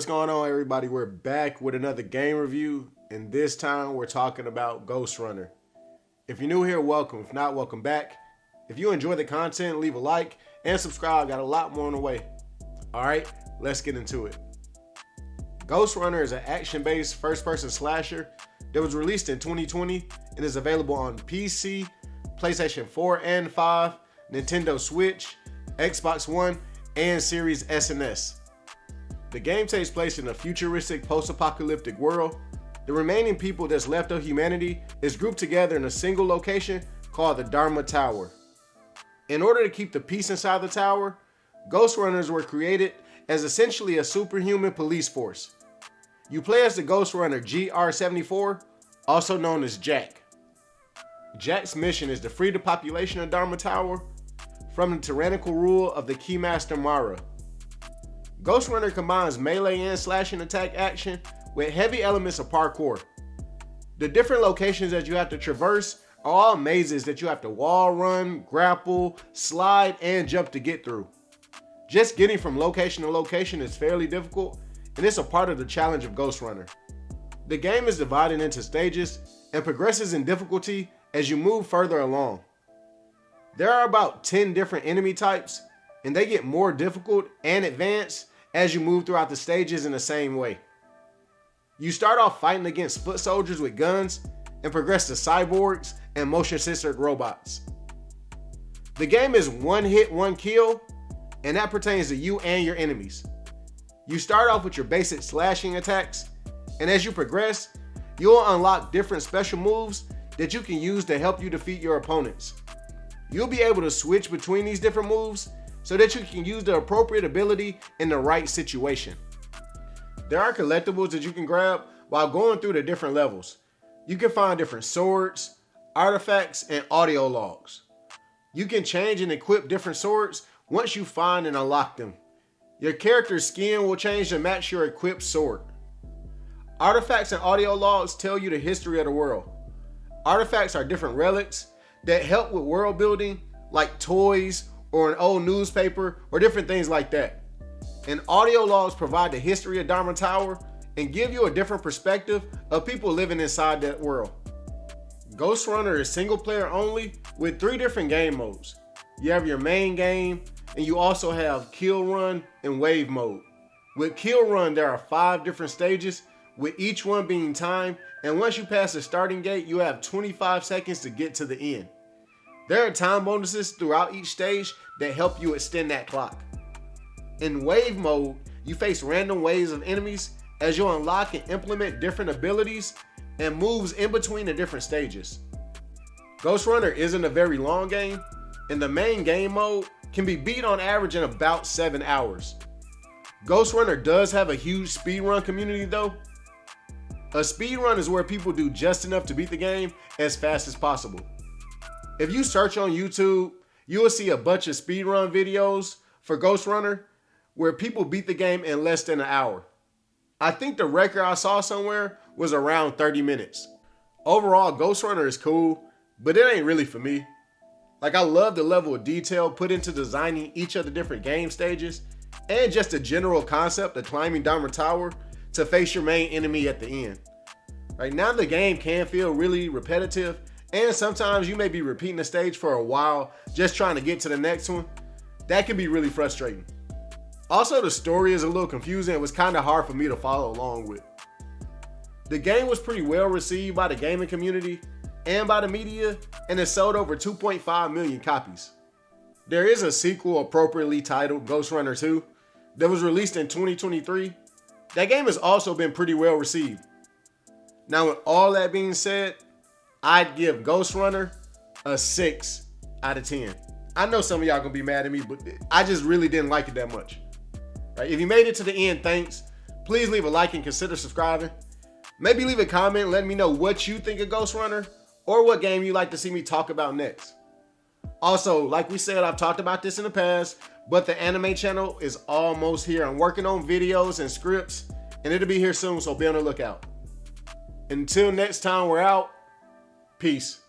What's going on, everybody? We're back with another game review, and this time we're talking about Ghostrunner. If you're new here, welcome. If not, welcome back. If you enjoy the content, leave a like and subscribe. Got a lot more on the way. Alright, let's get into it. Ghostrunner is an action-based first-person slasher that was released in 2020 and is available on PC, PlayStation 4 and 5, Nintendo Switch, Xbox One, and Series S and S. The game takes place in a futuristic post-apocalyptic world. The remaining people that's left of humanity is grouped together in a single location called the Dharma Tower. In order to keep the peace inside the tower, Ghostrunners were created as essentially a superhuman police force. You play as the Ghostrunner GR-74, also known as Jack. Jack's mission is to free the population of Dharma Tower from the tyrannical rule of the Keymaster Mara. Ghostrunner combines melee and slashing attack action with heavy elements of parkour. The different locations that you have to traverse are all mazes that you have to wall run, grapple, slide, and jump to get through. Just getting from location to location is fairly difficult, and it's a part of the challenge of Ghostrunner. The game is divided into stages and progresses in difficulty as you move further along. There are about 10 different enemy types, and they get more difficult and advanced as you move throughout the stages in the same way. You start off fighting against foot soldiers with guns and progress to cyborgs and motion-censored robots. The game is one hit, one kill, and that pertains to you and your enemies. You start off with your basic slashing attacks, and as you progress, you'll unlock different special moves that you can use to help you defeat your opponents. You'll be able to switch between these different moves so that you can use the appropriate ability in the right situation. There are collectibles that you can grab while going through the different levels. You can find different swords, artifacts, and audio logs. You can change and equip different swords once you find and unlock them. Your character's skin will change to match your equipped sword. Artifacts and audio logs tell you the history of the world. Artifacts are different relics that help with world building, like toys or an old newspaper or different things like that. And audio logs provide the history of Dharma Tower and give you a different perspective of people living inside that world. Ghostrunner is single player only with 3 different game modes. You have your main game, and you also have Kill Run and Wave mode. With Kill Run, there are 5 different stages, with each one being timed, and once you pass the starting gate, you have 25 seconds to get to the end. There are time bonuses throughout each stage that help you extend that clock. In Wave mode, you face random waves of enemies as you unlock and implement different abilities and moves in between the different stages. Ghostrunner isn't a very long game, and the main game mode can be beat on average in about 7 hours. Ghostrunner does have a huge speedrun community though. A speedrun is where people do just enough to beat the game as fast as possible. If you search on YouTube, you will see a bunch of speedrun videos for Ghostrunner where people beat the game in less than an hour. I think the record I saw somewhere was around 30 minutes. Overall, Ghostrunner is cool, but it ain't really for me. Like, I love the level of detail put into designing each of the different game stages and just the general concept of climbing Dharma Tower to face your main enemy at the end. Right now, the game can feel really repetitive, and sometimes you may be repeating the stage for a while just trying to get to the next one. That can be really frustrating. Also, the story is a little confusing and was kind of hard for me to follow along with. The game was pretty well received by the gaming community and by the media, and it sold over 2.5 million copies. There is a sequel appropriately titled Ghostrunner 2 that was released in 2023. That game has also been pretty well received. Now, with all that being said, I'd give Ghostrunner a 6 out of 10. I know some of y'all gonna be mad at me, but I just really didn't like it that much. Right, if you made it to the end, thanks. Please leave a like and consider subscribing. Maybe leave a comment letting me know what you think of Ghostrunner or what game you'd like to see me talk about next. Also, like we said, I've talked about this in the past, but the anime channel is almost here. I'm working on videos and scripts, and it'll be here soon, so be on the lookout. Until next time, we're out. Peace.